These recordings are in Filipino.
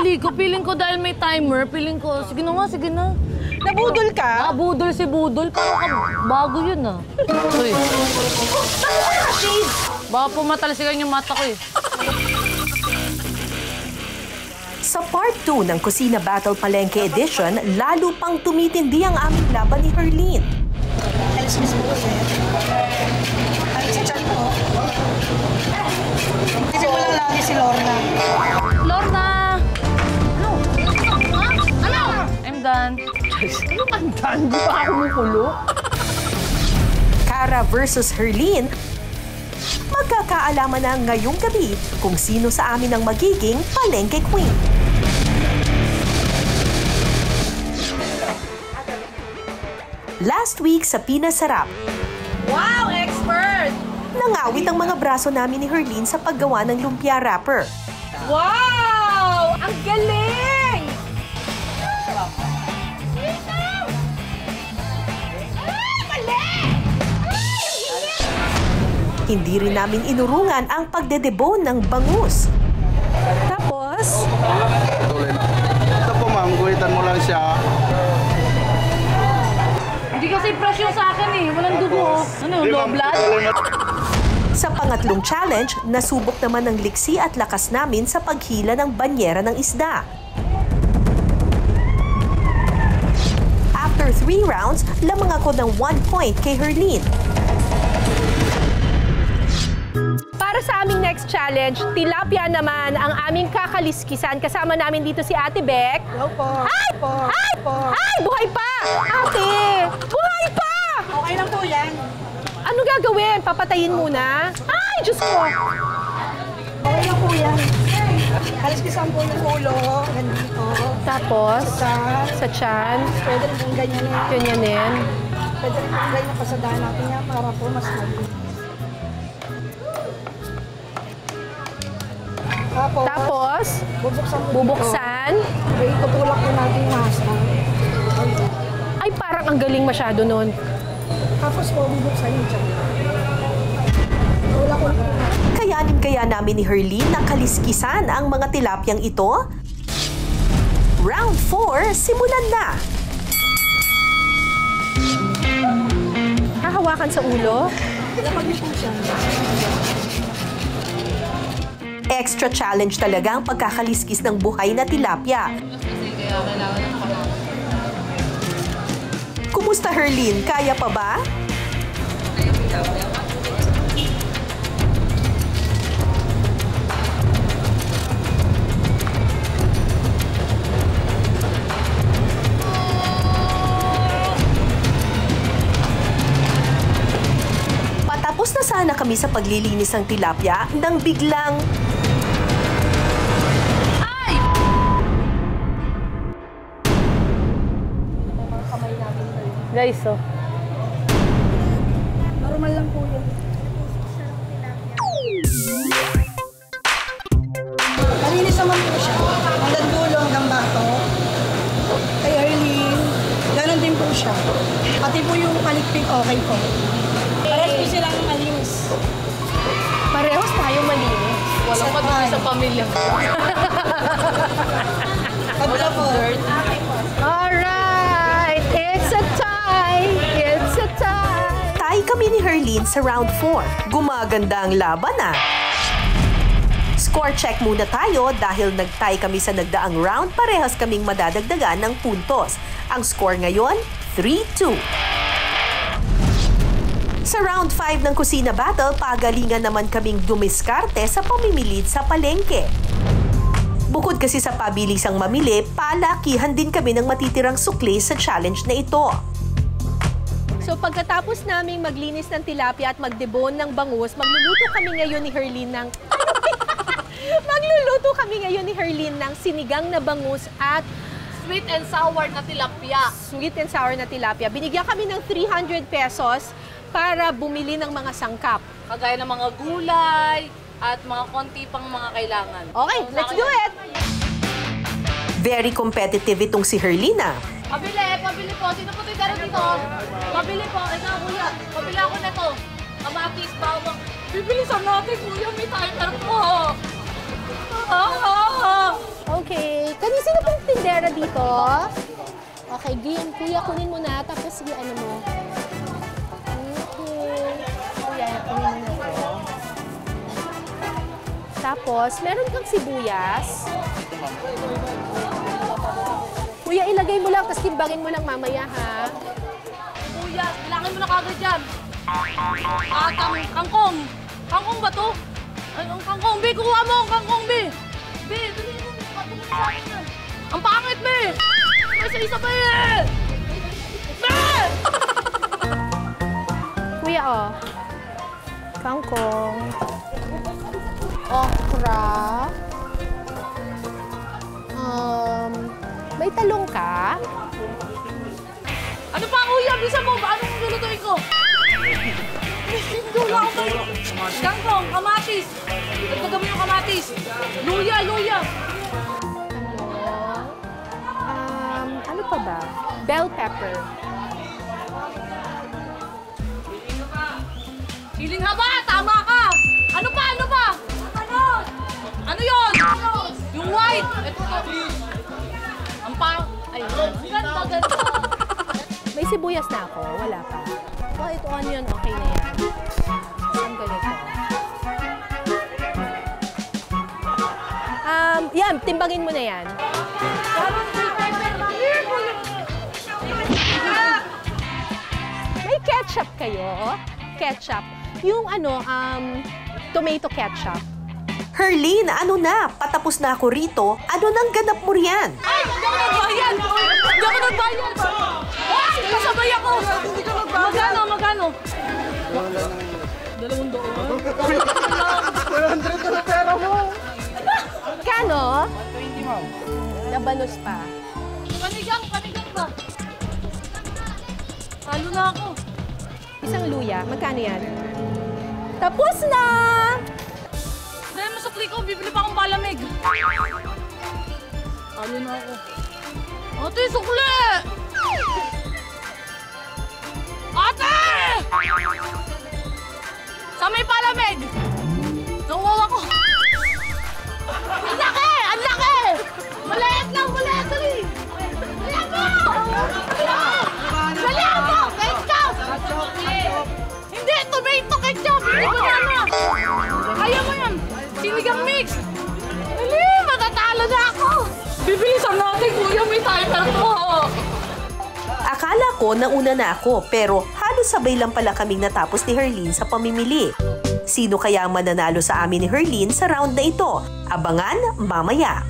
madali ko. Feeling ko dahil may timer, feeling ko, sige na nga, sige na. Nabudol ka? Budol si Budol. Parang bago yun ah. Uy. Baka pumatalsikan yung mata ko eh. Sa part 2 ng Kusina Battle Palengke Edition, lalo pang tumitindi ang aming laban ni Herlene. Alis mo po, sir. Alis sa chan po. Kasi walang lagi si Lorna. Lorna! Ano? I'm done. Ano kang done? Di ba ako mukulo? Cara versus Herlene, magkakaalaman na ngayong gabi kung sino sa amin ang magiging Palengke Queen. Last week sa Pinasarap, Wow, expert! nangawit ang mga braso namin ni Herlene sa paggawa ng lumpia wrapper. Wow! Ang galing! Hindi rin namin inurungan ang pagdedebone ng bangus. Tapos? Ito po ma'am, guhitan mo lang siya. Hindi kasi fresh yung sa akin eh. Walang dugo. Ano, low blood? Sa pangatlong challenge, nasubok naman ng liksi at lakas namin sa paghila ng banyera ng isda. After 3 rounds, lamang ako ng 1 point kay Herlene. Para sa aming next challenge, tilapia naman ang aming kakaliskisan. Kasama namin dito si Ate Beck. Hello po. Ay! Ay! Ay! Buhay pa! Ate! Buhay pa! Okay lang po yan. Ano gagawin? Papatayin muna? Ay! Diyos ko! Okay lang po yan. Alis kisan po yung ulo. Nandito. Tapos, Sa sa tiyan, pwede rin pong ganyanin. ganyanin. Pwede rin pong ganyan pasadahan natin yan para po mas mabilis. Tapos, bubuksan. Okay, tutulak po natin yung hasa. Ay, parang ang galing masyado nun. Tapos po, bubuksan yung tiyan. Tulak ko po. Kayanin kaya namin ni Herlene na kaliskisan ang mga tilapyang ito? Round 4, simulan na! Hahawakan sa ulo. Lapag niyo po siya. Extra challenge talaga ang pagkakaliskis ng buhay na tilapia. Kumusta Herlene? Kaya pa ba? Patapos na sana kami sa paglilinis ng tilapia nang biglang Guys, oh. Normal lang po yun. Malinis naman po siya. Hanggang dulo, hanggang bato. Kay Herlene, ganun din po siya. Pati po yung palikpik, okay po. Parehas po silang malinis. Parehas tayo malinis. Walang madumi sa pamilya ko. Kabila po. Alright! It's a tie! It's a tie! tie kami ni Herlene sa round 4. Gumaganda ang laban ah! Score check muna tayo dahil nag-tie kami sa nagdaang round, parehas kaming madadagdagan ng puntos. Ang score ngayon, 3-2. Sa round 5 ng Kusina Battle, pagalingan naman kaming dumiskarte sa pamimilit sa palengke. Bukod kasi sa pabilisang mamili, palakihan din kami ng matitirang sukli sa challenge na ito. So pagkatapos naming maglinis ng tilapia at magdebone ng bangus, magluluto kami ngayon ni Herlene ng sinigang na bangus at Sweet and sour na tilapia. sweet and sour na tilapia. Binigyan kami ng 300 pesos para bumili ng mga sangkap. Kagaya ng mga gulay at mga konti pang mga kailangan. Okay, let's do it! Very competitive itong si Herlene ah. Pabili po. Sino po tayo dito? Pabili po. Ikaw, kuya. Pabili ako nito. Kamatis, bawang. Bibilisan natin, kuya. May timer po. Okay. Sino pong tindera dito? Okay, game. Kuya, kunin mo na. Tapos sige, ano mo. Okay. Kuya, kunin mo na to. Tapos, meron kang sibuyas. Kuya, ilagay mo lang, tapos timbangin mo lang mamaya, ha? Kuya, bilangin mo na kagad yan. Kangkong. Kangkong ba to? Ay, ang kangkong, Bi. Kuha mo ang kangkong, Bi. Bi, dali mo. Patuloy sa akin yan. Ang pangit, Bi. May isa-isa pa eh. Bi! Kuya, oh. Kangkong. Okra. May talong ka? Ano pa, Kuya? Bisa mo ba? Anong lulutuin ko? Hindi lang ako. Kangkong, kamatis. Dagdagan mo yung kamatis. Luya, luya. Ano pa ba? Bell pepper. Siling haba, tama ka. Ano pa, ano pa? Ano yun? Yung white. Ito pa. Ang pa... Ay, ganda, ganda. May sibuyas na ako. Wala pa. Oh, ito onion. Okay na yan. Saan ganito? Yan. Timbangin mo na yan. May ketchup kayo? Ketchup. Yung tomato ketchup. Herlene, ano na? Patapos na ako rito. Ano nang ganap mo riyan? Ay, hindi ako nagbayad! Hindi ako nagbayad! Ay, kasabay ako! Magkano, magkano? 100 na pera mo! Kano? 120, ma'am. Nabanos pa. Panigang ba? Talo na ako. Isang luya. Magkano yan? Tapos na! Dahil masukli ko, bibili pa akong palamig. Talo na ako. Ate, sukli! Ate! Sa may palamig! Nakuha ko. Ang laki! Ang laki! Maliit lang, maliit! Dali! Dali ako! Dali ako! Ketchup! Hindi, tomato ketchup! Hindi ko na! Kaya mo yan! Sinigang mix! Dali! Matatalo na ako! Bibilisan natin, kuya! May timer po! Akala ko nauna na ako pero halos sabay lang pala kaming natapos ni Herlene sa pamimili. Sino kaya ang mananalo sa amin ni Herlene sa round na ito? Abangan mamaya.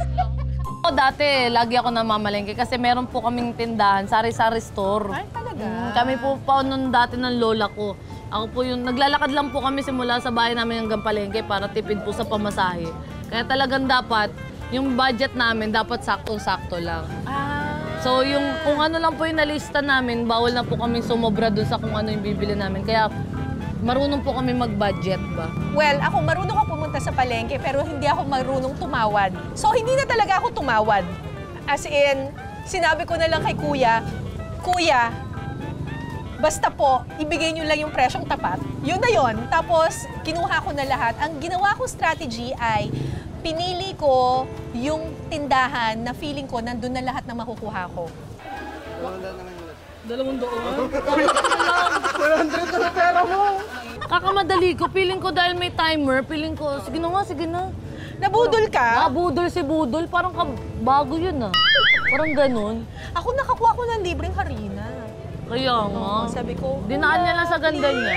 Dati, lagi ako namamalengke kasi meron po kaming tindahan, sari-sari store. Ay, talaga? Kami po pa noon dati ng lola ko. Ako po yung, naglalakad lang po kami simula sa bahay namin hanggang palengke para tipid po sa pamasahe. Kaya talagang dapat, yung budget namin dapat sakto-sakto lang. So yung kung ano lang po yung nalista namin, bawal na po kami sumobra dun sa kung ano yung bibili namin. Kaya marunong po kami mag-budget ba? Well, ako marunong ako pumunta sa palengke pero hindi ako marunong tumawad. So, hindi na talaga ako tumawad. As in, sinabi ko na lang kay Kuya, Kuya, basta po, ibigay niyo lang yung presyong tapat. Yun na yun. Tapos, kinuha ko na lahat. Ang ginawa kong strategy ay pinili ko yung tindahan na feeling ko nandun na lahat na makukuha ko. 200. 100 na pera mo! Kakamadali ko. Feeling ko dahil may timer, feeling ko, sige na nga, sige na. Nabudol ka? Budol si Budol, parang bago yun ah. Parang ganun. Ako nakakuha ko ng libreng harina. Kaya nga. Sabi ko, Dinaan niya lang sa ganda niya.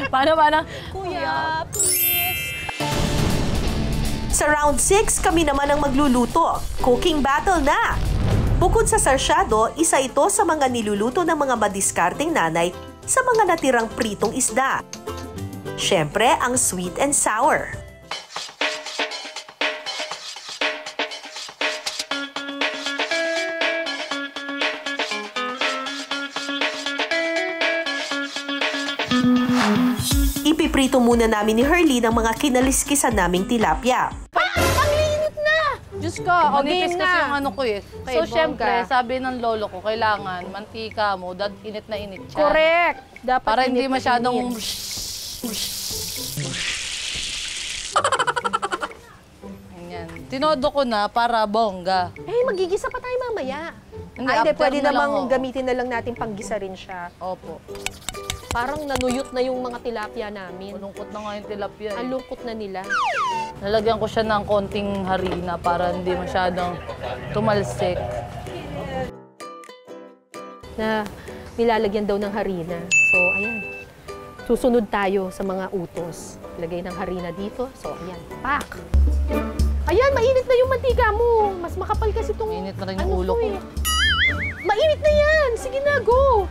Paano? Kuya, please. Sa round 6, kami naman ang magluluto. Cooking battle na! Bukod sa sarsyado, isa ito sa mga niluluto ng mga madiskarteng nanay sa mga natirang pritong isda. Siyempre, ang sweet and sour. Ipiprito muna namin ni Herlene ang mga kinaliskisan naming tilapia. Ang linit na! Diyos ko, o Manipis game kasi na. yung ano ko eh. Okay, So, syempre, bongga. sabi ng lolo ko, kailangan mantika mo, init na init siya. Correct. Dapat Para hindi init na masyadong... init. Ganyan. Tinodo ko na para bongga. Eh, magigisa pa tayo mamaya. Hindi, Hindi, after pwede na lang, namang oo. gamitin na lang natin panggisa rin siya. Opo. Parang nanuyot na yung mga tilapia namin. Malungkot na nga yung tilapia. Ang Eh. lungkot na nila. Nalagyan ko siya ng konting harina para hindi masyadong tumalsik. Na nilalagyan daw ng harina. So, ayan. Susunod tayo sa mga utos. Lagay ng harina dito. So, ayan. Pak! Ayan, mainit na yung mantika mo. Mas makapal kasi itong... Mainit na rin yung ulo ko. Mainit na yan! Sige na, go!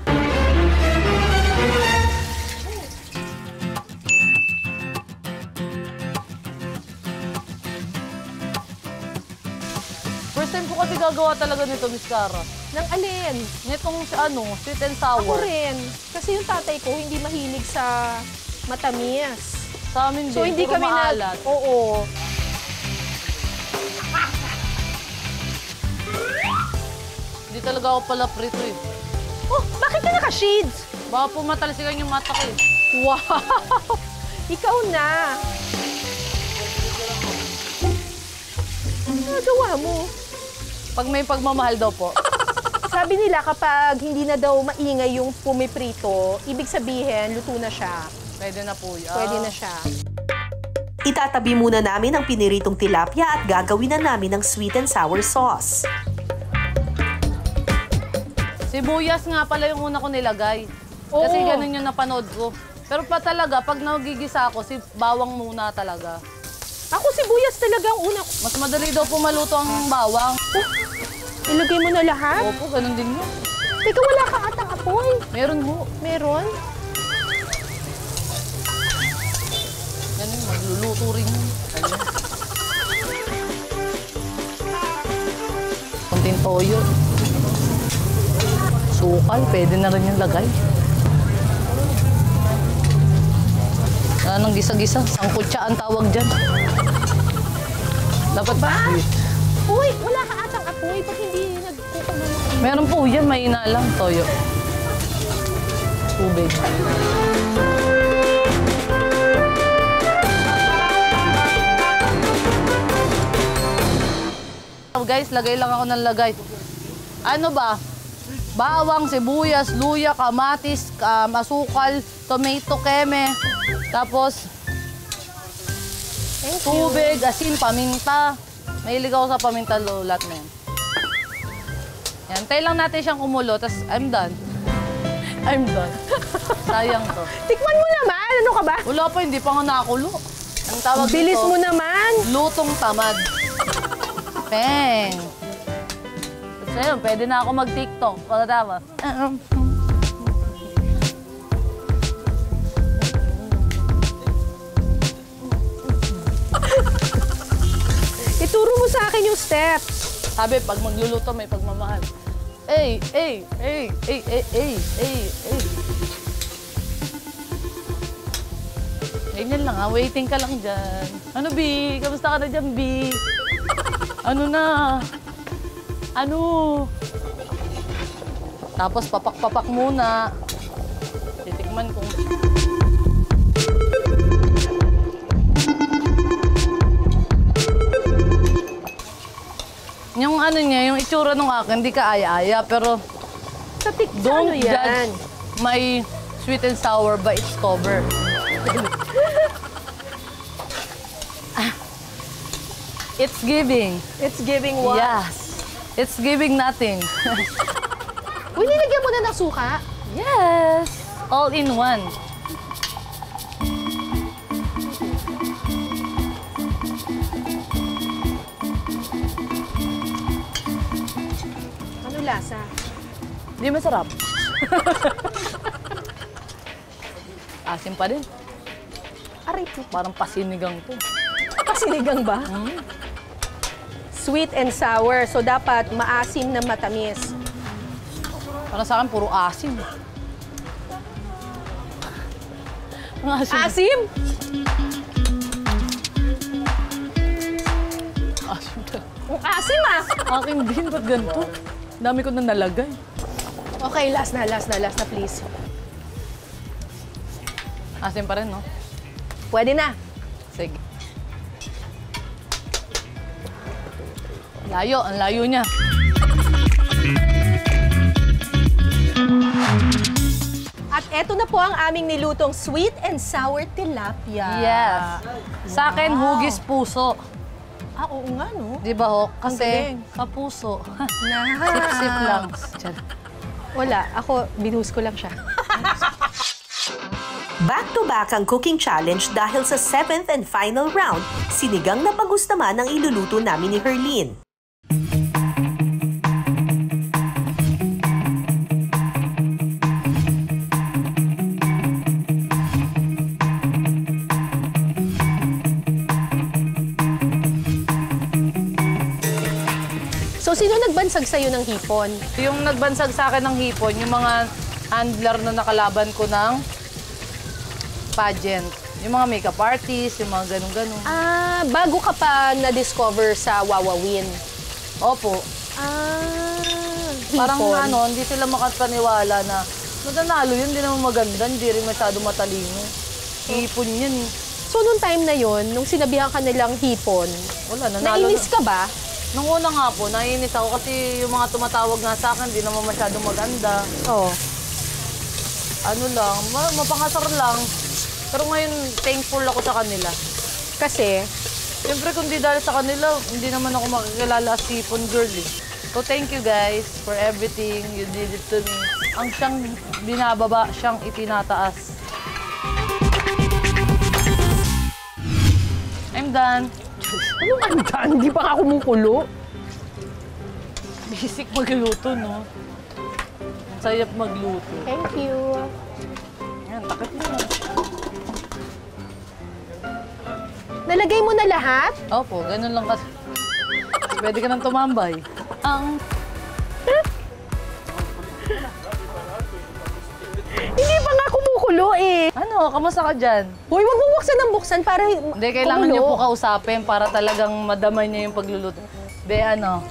First time ko kasi gagawa talaga nito, Miss Cara. Nang alin? Nitong sweet and sour. Ako rin. Kasi yung tatay ko hindi mahilig sa matamis. Sa amin din, So, hindi puro kami maalat. Oo. Hindi talaga ako pala prito eh. Oh, bakit ka naka-shades? Baka po matalsikan yung mata ko eh. Wow! Ikaw na! Nagawa mo. Pag may pagmamahal daw po. Sabi nila kapag hindi na daw maingay yung pumiprito, ibig sabihin, luto na siya. Pwede na po yan. Pwede na siya. Itatabi muna namin ang piniritong tilapia at gagawin na namin ng sweet and sour sauce. Sibuyas nga pala yung una ko nilagay. Oo. Kasi ganun yung napanood ko. Pero pa talaga, pag nagigisa ako, si bawang muna talaga. Ako sibuyas talaga ang una. Mas madali daw po maluto ang bawang. Ilagay mo na lahat? Opo, ganun din yun. Teka, wala ka atang apoy. Meron ho. Meron? Ganun, magluluto rin yun. Ayun. Kunting toyo. Sukal, pwede na rin yung lagay. Anong gisa-gisa? Sangkutsa ang tawag dyan. Dapat ba? Uy, wala ka atang apoy. Ba't hindi nagkukulo na? Meron po yan, mahina lang. Toyo. Tubig. Guys, lagay lang ako ng lagay. Ano ba? Bawang, sibuyas, luya, kamatis, asukal, tomato, keme. Tapos, tubig, asin, paminta. Mahilig ako sa paminta, lahat na yan. Yan, tayo lang natin siyang kumulo, tapos I'm done. I'm done. Sayang to. Tikman mo naman. Ano ka ba? Wala pa, hindi pa nga nakulo. Ang tawag Bilis dito, mo naman. lutong tamad. Peng. So yun, pwede na ako mag-TikTok. Pagkatama. Ituro mo sa akin yung steps. Sabi, pag magluluto, may pagmamahal. Ay, ay, ay, ay, ay, ay, ay, ay. Ganyan lang ha, waiting ka lang dyan. Ano, B? Kamusta ka na dyan, B? Ano na? Ano? Tapos papak-papak muna. Titikman kung... Yung ano niya, yung itsura nung akin, hindi ka aya-aya, pero Sa TikTok, don't ano yan? judge my sweet and sour by its cover. It's giving. It's giving what? Yes. It's giving nothing. Uy, nilagyan mo na ng suka? Yes. All in one. Ano lasa? Hindi masarap. Asim pa din. Aray po. Parang pasinigang to. Pasinigang ba? Sweet and sour. So, dapat maasim na matamis. Para sa akin, puro asim. Ang asim. Asim? Asim ka. Ang asim ah! Akin din, ba't ganito? Dami ko na nalagay. Okay, last na, please. Asim pa rin, no? Pwede na. Sige. Layo, ang layo niya. At eto na po ang aming nilutong sweet and sour tilapia. Yes. Sa akin, hugis puso. Ah, oo nga, no? Di ba, ho? Kasi galing. sa puso. Nice. Sip-sip lang. Diyan. Wala, ako, binuhos ko lang siya. Back-to-back ang cooking challenge dahil sa 7th and final round, sinigang na pagus naman ang iluluto namin ni Herlene. So, sino nagbansag sa'yo ng hipon? Yung nagbansag sa akin ng hipon, yung mga handler na nakalaban ko ng pageant. Yung mga makeup artist, yung mga ganun-ganun. Ah, bago ka pa na-discover sa Wawawin. Opo. Ah, Parang hipon. ano, hindi sila makapaniwala na nanalo yun, hindi naman maganda, hindi rin masyado matalino. Hipon yun. So, nung time na yon, nung sinabihan ka nilang hipon, Wala, nanalo. nainis ka ba? Nung una nga po, naiinis ako kasi yung mga tumatawag nga sa akin, hindi naman masyadong maganda. Oo. Ano lang, mapangasar lang. Pero ngayon, thankful ako sa kanila. Kasi, Siyempre, kung di dahil sa kanila, hindi naman ako makikilala as hipon girl eh. So, thank you guys for everything you did it to me. Ang siyang binababa, siyang itinataas. I'm done. anong andan? Hindi pa ka kumukulo. Basic magluto, no? Ang sayap magluto. Thank you. Yan, takip mo na. Nalagay mo na lahat? Opo, ganun lang kasi. Pwede ka nang tumambay. Hindi pa nga kumukulo eh. Ano, kamusta ka dyan? Hoy, wag mo buksan ng buksan para Hindi, kailangan niyo po kausapin para talagang madamay niya yung pagluluto. Be, ano,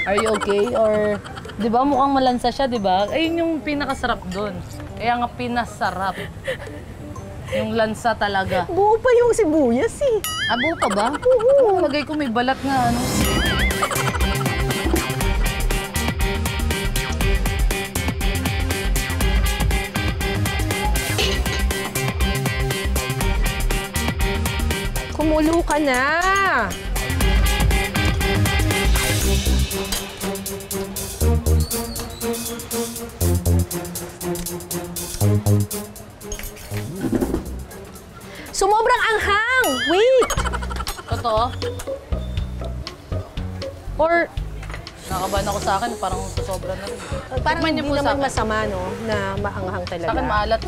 are you okay? Or, di ba mukhang malansa siya, di ba? Ayun yung pinakasarap doon. Kaya nga pinasarap. Yung lansa talaga. Buo pa yung sibuyas eh. Abo pa ba? Oo. Lagay ko may balat nga, ano. Kumulo ka na. Sumobrang anghang! Wait! Totoo? Or Nakabahan ako sa akin, parang sobra na rin. parang Tikman hindi niyo po sa naman akin. masama, no? Na maanghang talaga. Sa akin maalat.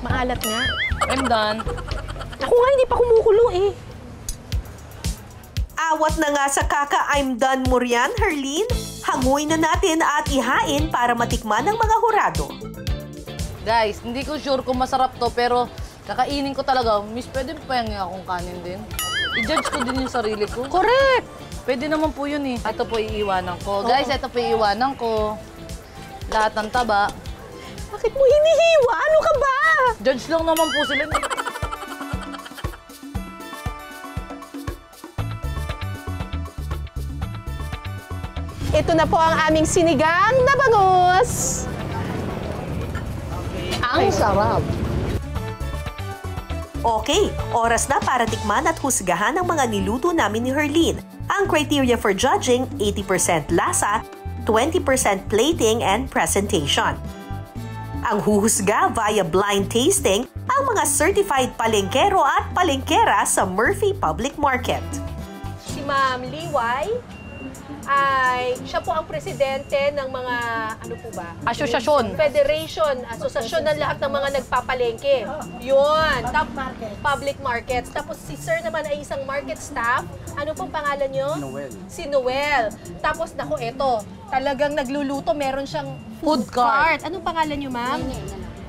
Maalat nga. I'm done. Ako nga, hindi pa kumukulo eh. Awat na nga sa kaka I'm done mo riyan, Herlene. Hanguin na natin at ihain para matikman ng mga hurado. Guys, hindi ko sure kung masarap to, pero kakainin ko talaga. Miss, pwede pa yung akong kanin din? I-judge ko din yung sarili ko. Correct! Pwede naman po yun eh. Ito po iiwanan ko. Guys, ito po iiwanan ko. Lahat ng taba. Bakit mo hinihiwa? Ano ka ba? Judge lang naman po sila. Ito na po ang aming sinigang na bangus. Ang sarap. Okay, oras na para tikman at husgahan ang mga niluto namin ni Herlene. Ang criteria for judging, 80% lasa, 20% plating and presentation. Ang huhusga via blind tasting, ang mga certified palengkero at palengkera sa Murphy Public Market. Si Ma'am Liway ay siya po ang presidente ng mga, ano po ba? Asosyasyon. Asosasyon ng lahat ng mga nagpapalengke. Yun. Public markets. Tapos si Sir naman ay isang market staff. Ano pong pangalan nyo? Noel. Si Noel. Tapos, naku, eto. Talagang nagluluto. Meron siyang Food cart. Anong pangalan nyo, ma'am?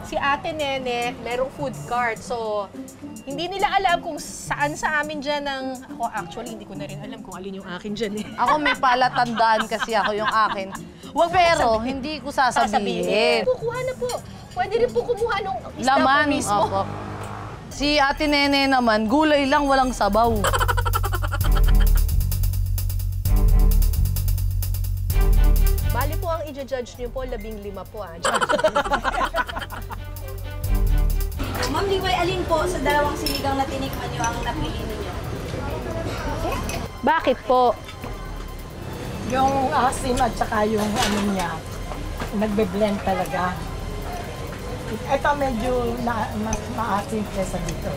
Si Ate Nene, merong food cart. So, hindi nila alam kung saan sa amin dyan ng... Ako actually, hindi ko na rin alam kung alin yung akin dyan eh. Ako may palatandaan kasi ako yung akin. Pero hindi ko sasabihin. Kukuha na po. Pwede rin po kumuha nung isda Laman. po mismo. Opo. Si Ate Nene naman, gulay lang, walang sabaw. Bali po ang i-judge niyo po, 15 po. Ma'am Liway, alin po sa dalawang sinigang na tinikman niyo ang napili niyo? Bakit po? Yung asim at saka yung ano niya, nagbe-blend talaga. Ito medyo mas maasim kesa dito.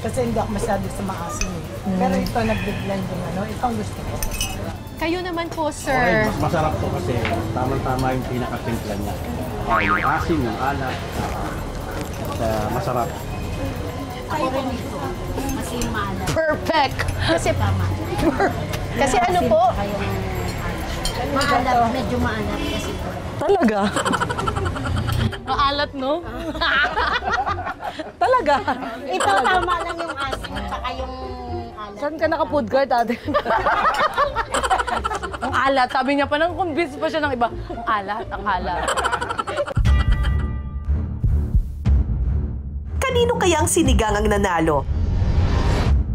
Kasi hindi ako masyado sa maasim. Pero ito nagbe-blend yung ano, ito ang gusto ko. Kayo naman po, Okay, sir. mas masarap po kasi tamang-tama yung pinaka-timpla niya. Yung asin, yung alat, masarap. Ako rin ito. Kasi maalat. Perfect! Kasi ano po? Maalat, medyo maalat kasi po. Talaga? Maalat, no? Talaga? Ito tama lang yung asin at saka yung alat. Saan ka naka-food cart, ate? Ang alat. Sabi niya pa, nang convince pa siya ng iba. Ang alat, ang alat. Kanino kayang sinigang ang nanalo?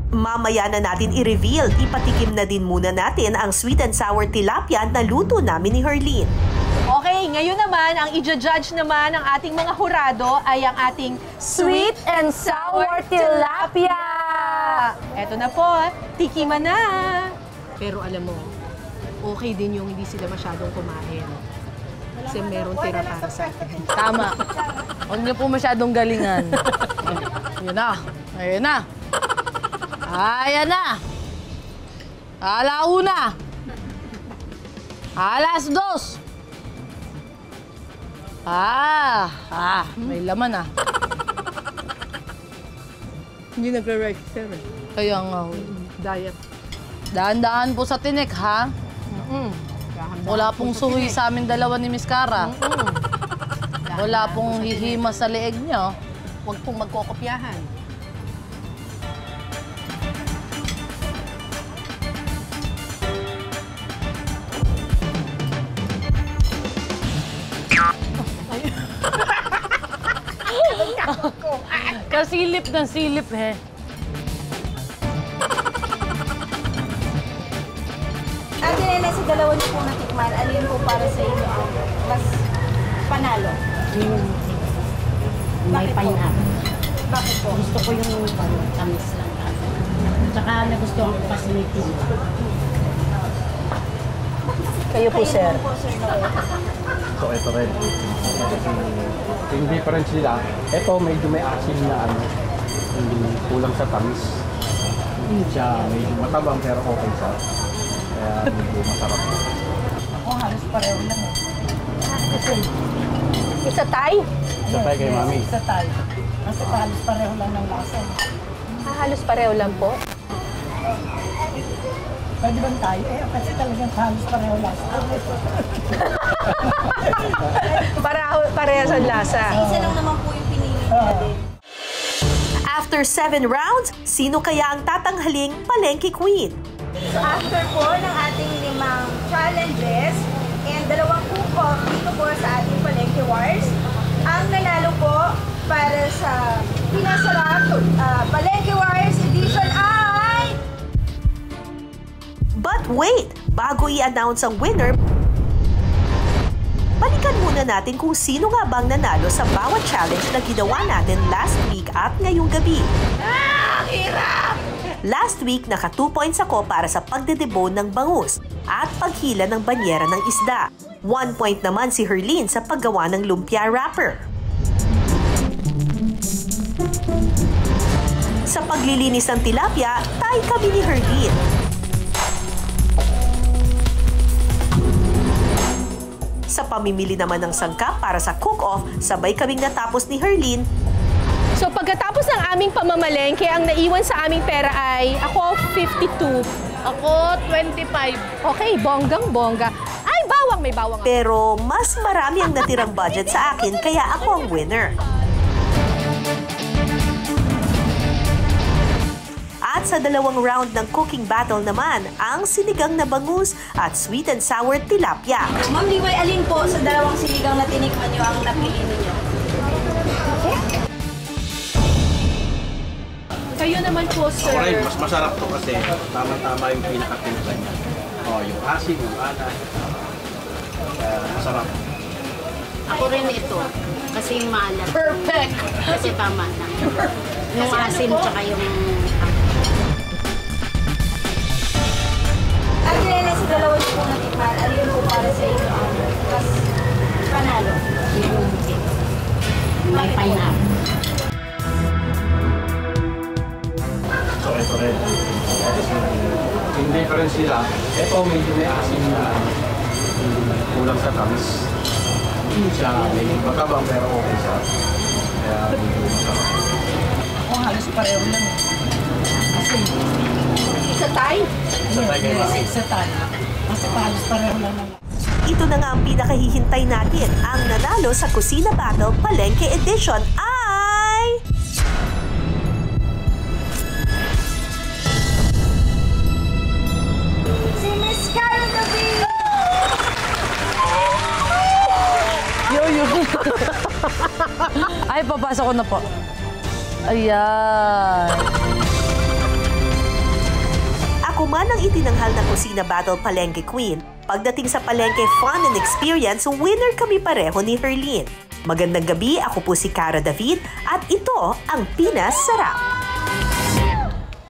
Mamaya na natin i-reveal, ipatikim na din muna natin ang sweet and sour tilapia na luto namin ni Herlene. Okay, ngayon naman, ang i-judge naman ng ating mga hurado ay ang ating sweet and sour tilapia. Eto na po, tikiman na. Pero alam mo, okay din yung hindi sila masyadong kumain. Kasi meron tira para sa atin. Tama. Huwag niyo po masyadong galingan. Ayun na. Ayun na. Ayan na. Alauna. Alas 2. May laman ah. Hindi nagre-register eh. Kaya nga. Diet. Daan-daan po sa tinik, ha? Wala pong suhi sa amin dalawa ni Miss Cara. Wala pong hihima sa leeg niyo. Huwag pong magkokopyahan. Kasilip ng silip, he. Ate Nene, sa dalawa niyo po natikman, alin po para sa inyo ang mas panalo? May pineapple. Bakit po? Gusto ko yung tamis lang. Tsaka nagustuhan ko kasi may tino. Kayo po, sir. Po, Sir Noel. So ito rin. Yung difference nila, ito medyo may asin na ano, hindi kulang sa tamis. Hindi siya medyo matabang pero okay siya. Kaya medyo masarap. Ako halos pareho lang eh. Isa tayo. Sa tayo kay Mami. Sa tayo. Kasi halos pareho lang ng lasa. Halos pareho lang po. Pwede bang tayo? Kasi talagang halos pareho lasa. Parehas ang lasa. Isa lang naman po yung pinili natin. After 7 rounds, sino kaya ang tatanghaling Palengke Queen? So after po ng ating 5 challenges and 2 cook-off dito po sa ating Palengke Wars, ang nanalo po para sa pinasarap Palengke Wars Edition ay... But wait! Bago i-announce ang winner, balikan muna natin kung sino nga bang nanalo sa bawat challenge na ginawa natin last week at ngayong gabi. Last week, naka 2 points ako para sa pagdedebone ng bangus at paghila ng banyera ng isda. 1 point naman si Herlene sa paggawa ng lumpia wrapper. Sa paglilinis ng tilapia, tie kami ni Herlene. Sa pamimili naman ng sangkap para sa cook-off, sabay kaming natapos ni Herlene. So pagkatapos ng aming pamamalengke, ang naiwan sa aming pera ay ako 52. Ako, 25. Okay, bonggang-bongga. Ay, bawang, may bawang. Pero mas marami ang natirang budget sa akin kaya ako ang winner. At sa 2 round ng cooking battle naman, ang sinigang na bangus at sweet and sour tilapia. Ma'am Liway, alin po sa dalawang sinigang na tinikman niyo ang napili niyo? Kayo naman po, sir. Ako rin, mas masarap to kasi tama-tama yung pinakatimpla niya. Yung asin, yung anas. Masarap. Ako rin ito. Kasi yung maalat. Perfect! Kasi tama na. Yung asin tsaka yung... Ang nila sa dalawa niyo po natikman, ano yun po para sa inyo? Mas panalo. Yung may pineapple. So, ito rin. Yung difference nila, ito medyo may asin na kulang sa tamis. Siya medyo matabang pero okay siya. Kaya medyo masarap. Ako halos pareho lang. Kasi, Sa Thai? Sa tayo kayo bakit? sa tayo. Kasi halos pareho lang naman. Ito na nga ang pinakahihintay natin. Ang nanalo sa Kusina Battle Palengke Edition ay... Si Miss Cara David! Ay, papasok ko na po. Ayan. Ako man ang itinanghal na Kusina Battle Palengke Queen. Pagdating sa Palengke Fun and Experience, winner kami pareho ni Herlene. Magandang gabi, ako po si Cara David at ito ang Pinas Sarap.